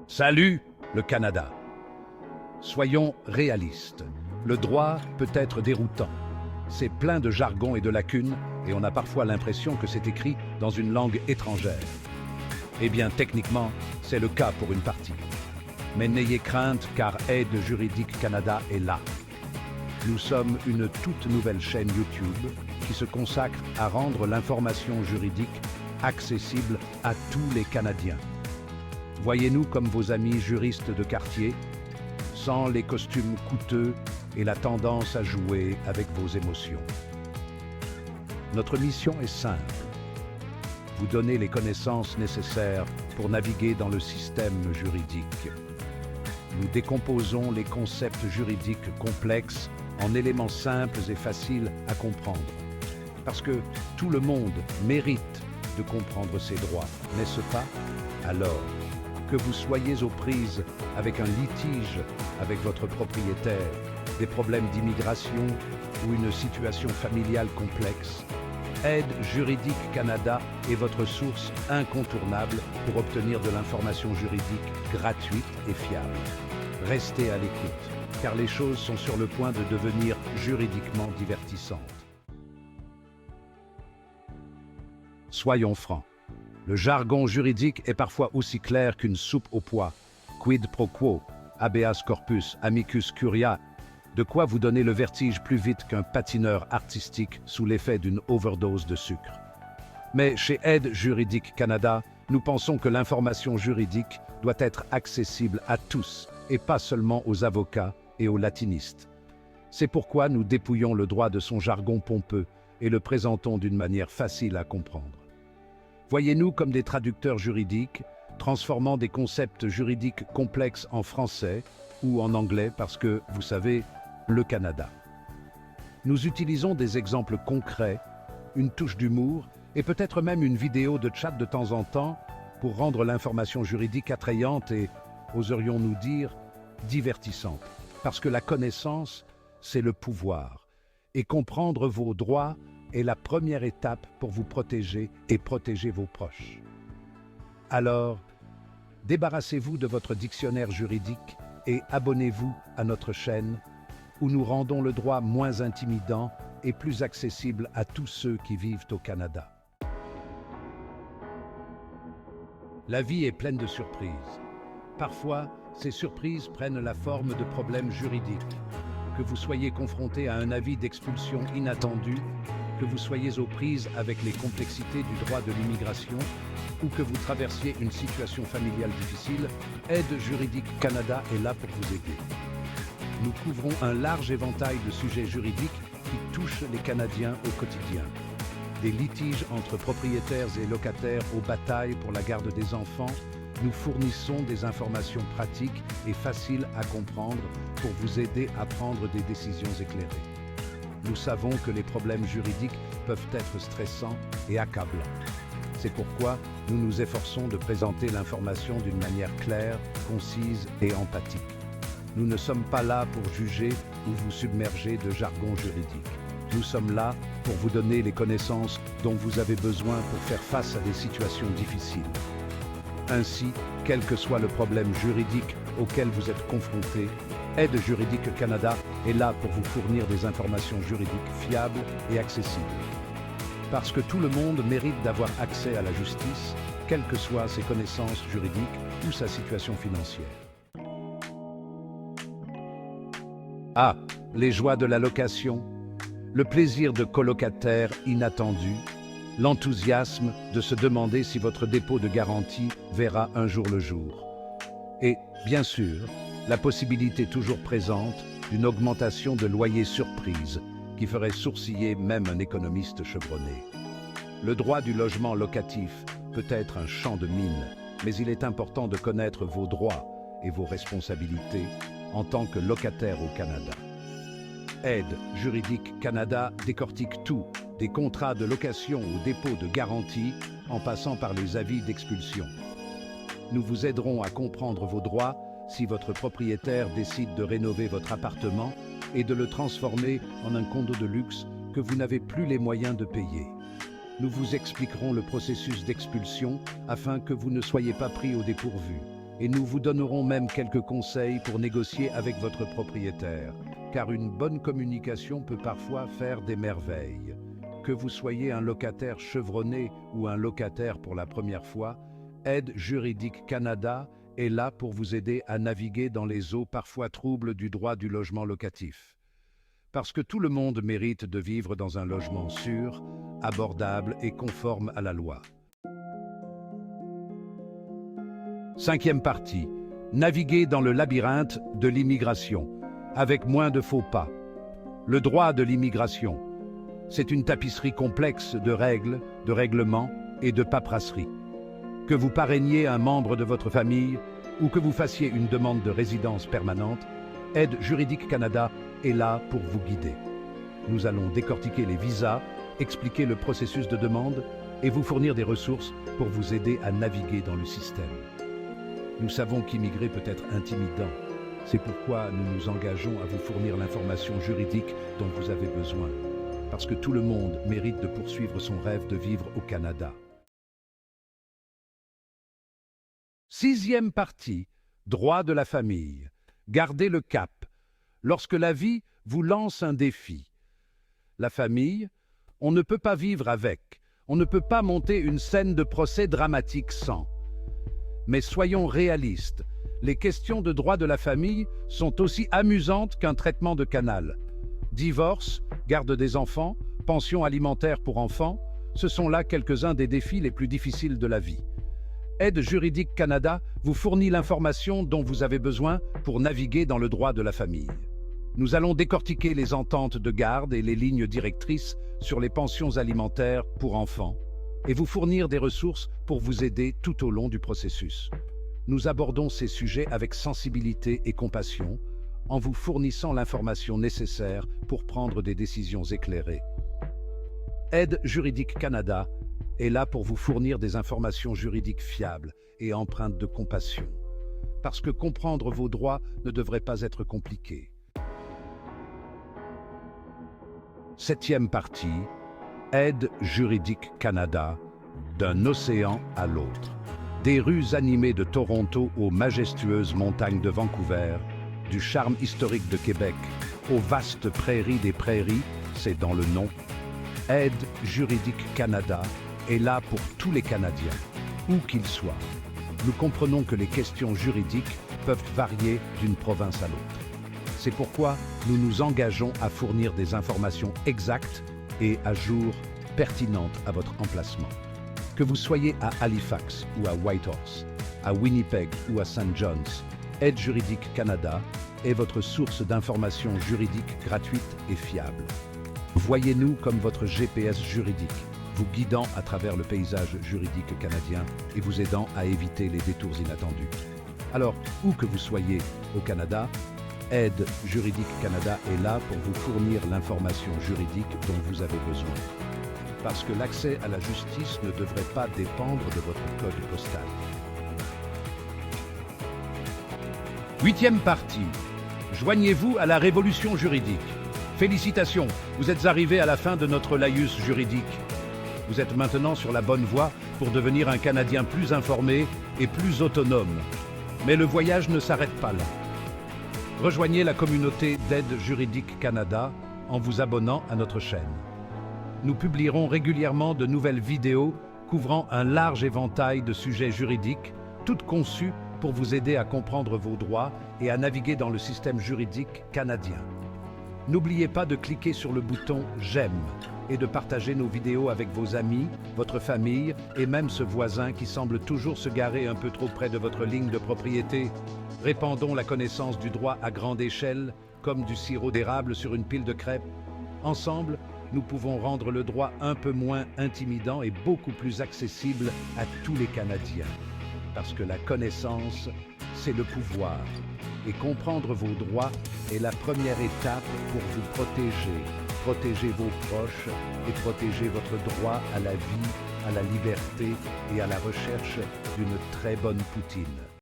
Salut, le Canada. Soyons réalistes. Le droit peut être déroutant. C'est plein de jargon et de lacunes, et on a parfois l'impression que c'est écrit dans une langue étrangère. Eh bien, techniquement, c'est le cas pour une partie. Mais n'ayez crainte, car Aide Juridique Canada est là. Nous sommes une toute nouvelle chaîne YouTube qui se consacre à rendre l'information juridique accessible à tous les Canadiens. Voyez-nous comme vos amis juristes de quartier, sans les costumes coûteux et la tendance à jouer avec vos émotions. Notre mission est simple. Vous donner les connaissances nécessaires pour naviguer dans le système juridique. Nous décomposons les concepts juridiques complexes en éléments simples et faciles à comprendre. Parce que tout le monde mérite de comprendre ses droits, n'est-ce pas? Alors, que vous soyez aux prises avec un litige avec votre propriétaire, des problèmes d'immigration ou une situation familiale complexe, Aide Juridique Canada est votre source incontournable pour obtenir de l'information juridique gratuite et fiable. Restez à l'écoute, car les choses sont sur le point de devenir juridiquement divertissantes. Soyons francs. Le jargon juridique est parfois aussi clair qu'une soupe au pois. Quid pro quo, habeas corpus, amicus curia. De quoi vous donner le vertige plus vite qu'un patineur artistique sous l'effet d'une overdose de sucre. Mais chez Aide Juridique Canada, nous pensons que l'information juridique doit être accessible à tous et pas seulement aux avocats et aux latinistes. C'est pourquoi nous dépouillons le droit de son jargon pompeux et le présentons d'une manière facile à comprendre. Voyez-nous comme des traducteurs juridiques, transformant des concepts juridiques complexes en français ou en anglais parce que, vous savez, le Canada. Nous utilisons des exemples concrets, une touche d'humour et peut-être même une vidéo de chat de temps en temps pour rendre l'information juridique attrayante et, oserions-nous dire, divertissante. Parce que la connaissance, c'est le pouvoir. Et comprendre vos droits est la première étape pour vous protéger et protéger vos proches. Alors, débarrassez-vous de votre dictionnaire juridique et abonnez-vous à notre chaîne où nous rendons le droit moins intimidant et plus accessible à tous ceux qui vivent au Canada. La vie est pleine de surprises. Parfois, ces surprises prennent la forme de problèmes juridiques. Que vous soyez confronté à un avis d'expulsion inattendu, que vous soyez aux prises avec les complexités du droit de l'immigration ou que vous traversiez une situation familiale difficile, Aide Juridique Canada est là pour vous aider. Nous couvrons un large éventail de sujets juridiques qui touchent les Canadiens au quotidien. Des litiges entre propriétaires et locataires aux batailles pour la garde des enfants, nous fournissons des informations pratiques et faciles à comprendre pour vous aider à prendre des décisions éclairées. Nous savons que les problèmes juridiques peuvent être stressants et accablants. C'est pourquoi nous nous efforçons de présenter l'information d'une manière claire, concise et empathique. Nous ne sommes pas là pour juger ou vous submerger de jargon juridique. Nous sommes là pour vous donner les connaissances dont vous avez besoin pour faire face à des situations difficiles. Ainsi, quel que soit le problème juridique auquel vous êtes confronté, Aide Juridique Canada est là pour vous fournir des informations juridiques fiables et accessibles. Parce que tout le monde mérite d'avoir accès à la justice, quelles que soient ses connaissances juridiques ou sa situation financière. Ah, les joies de la location, le plaisir de colocataires inattendus, l'enthousiasme de se demander si votre dépôt de garantie verra un jour le jour. Et, bien sûr, la possibilité toujours présente d'une augmentation de loyer surprise qui ferait sourciller même un économiste chevronné. Le droit du logement locatif peut être un champ de mine, mais il est important de connaître vos droits et vos responsabilités en tant que locataire au Canada. Aide Juridique Canada décortique tout, des contrats de location au dépôt de garantie en passant par les avis d'expulsion. Nous vous aiderons à comprendre vos droits si votre propriétaire décide de rénover votre appartement et de le transformer en un condo de luxe que vous n'avez plus les moyens de payer. Nous vous expliquerons le processus d'expulsion afin que vous ne soyez pas pris au dépourvu. et nous vous donnerons même quelques conseils pour négocier avec votre propriétaire, car une bonne communication peut parfois faire des merveilles. Que vous soyez un locataire chevronné ou un locataire pour la première fois, Aide Juridique Canada est là pour vous aider à naviguer dans les eaux parfois troubles du droit du logement locatif. Parce que tout le monde mérite de vivre dans un logement sûr, abordable et conforme à la loi. Cinquième partie. Naviguer dans le labyrinthe de l'immigration, avec moins de faux pas. Le droit de l'immigration. C'est une tapisserie complexe de règles, de règlements et de paperasserie. Que vous parrainiez un membre de votre famille ou que vous fassiez une demande de résidence permanente, Aide Juridique Canada est là pour vous guider. Nous allons décortiquer les visas, expliquer le processus de demande et vous fournir des ressources pour vous aider à naviguer dans le système. Nous savons qu'immigrer peut être intimidant. C'est pourquoi nous nous engageons à vous fournir l'information juridique dont vous avez besoin. Parce que tout le monde mérite de poursuivre son rêve de vivre au Canada. Sixième partie. Droit de la famille. Gardez le cap. Lorsque la vie vous lance un défi. La famille, on ne peut pas vivre avec. On ne peut pas monter une scène de procès dramatique sans. Mais soyons réalistes, les questions de droit de la famille sont aussi amusantes qu'un traitement de canal. Divorce, garde des enfants, pension alimentaire pour enfants, ce sont là quelques-uns des défis les plus difficiles de la vie. Aide Juridique Canada vous fournit l'information dont vous avez besoin pour naviguer dans le droit de la famille. Nous allons décortiquer les ententes de garde et les lignes directrices sur les pensions alimentaires pour enfants et vous fournir des ressources pour vous aider tout au long du processus. Nous abordons ces sujets avec sensibilité et compassion, en vous fournissant l'information nécessaire pour prendre des décisions éclairées. Aide Juridique Canada est là pour vous fournir des informations juridiques fiables et empreintes de compassion, parce que comprendre vos droits ne devrait pas être compliqué. Septième partie. Aide Juridique Canada, d'un océan à l'autre. Des rues animées de Toronto aux majestueuses montagnes de Vancouver, du charme historique de Québec aux vastes prairies des prairies, c'est dans le nom. Aide Juridique Canada est là pour tous les Canadiens, où qu'ils soient. Nous comprenons que les questions juridiques peuvent varier d'une province à l'autre. C'est pourquoi nous nous engageons à fournir des informations exactes et à jour pertinentes à votre emplacement. Que vous soyez à Halifax ou à Whitehorse, à Winnipeg ou à St. John's, Aide Juridique Canada est votre source d'informations juridiques gratuite et fiable. Voyez-nous comme votre GPS juridique, vous guidant à travers le paysage juridique canadien et vous aidant à éviter les détours inattendus. Alors, où que vous soyez au Canada, Aide Juridique Canada est là pour vous fournir l'information juridique dont vous avez besoin. Parce que l'accès à la justice ne devrait pas dépendre de votre code postal. Huitième partie. Joignez-vous à la révolution juridique. Félicitations, vous êtes arrivés à la fin de notre laïus juridique. Vous êtes maintenant sur la bonne voie pour devenir un Canadien plus informé et plus autonome. Mais le voyage ne s'arrête pas là. Rejoignez la communauté d'Aide Juridique Canada en vous abonnant à notre chaîne. Nous publierons régulièrement de nouvelles vidéos couvrant un large éventail de sujets juridiques, toutes conçues pour vous aider à comprendre vos droits et à naviguer dans le système juridique canadien. N'oubliez pas de cliquer sur le bouton « J'aime » et de partager nos vidéos avec vos amis, votre famille et même ce voisin qui semble toujours se garer un peu trop près de votre ligne de propriété. Répandons la connaissance du droit à grande échelle, comme du sirop d'érable sur une pile de crêpes. Ensemble, nous pouvons rendre le droit un peu moins intimidant et beaucoup plus accessible à tous les Canadiens. Parce que la connaissance, c'est le pouvoir. Et comprendre vos droits est la première étape pour vous protéger. Protéger vos proches et protéger votre droit à la vie, à la liberté et à la recherche d'une très bonne poutine.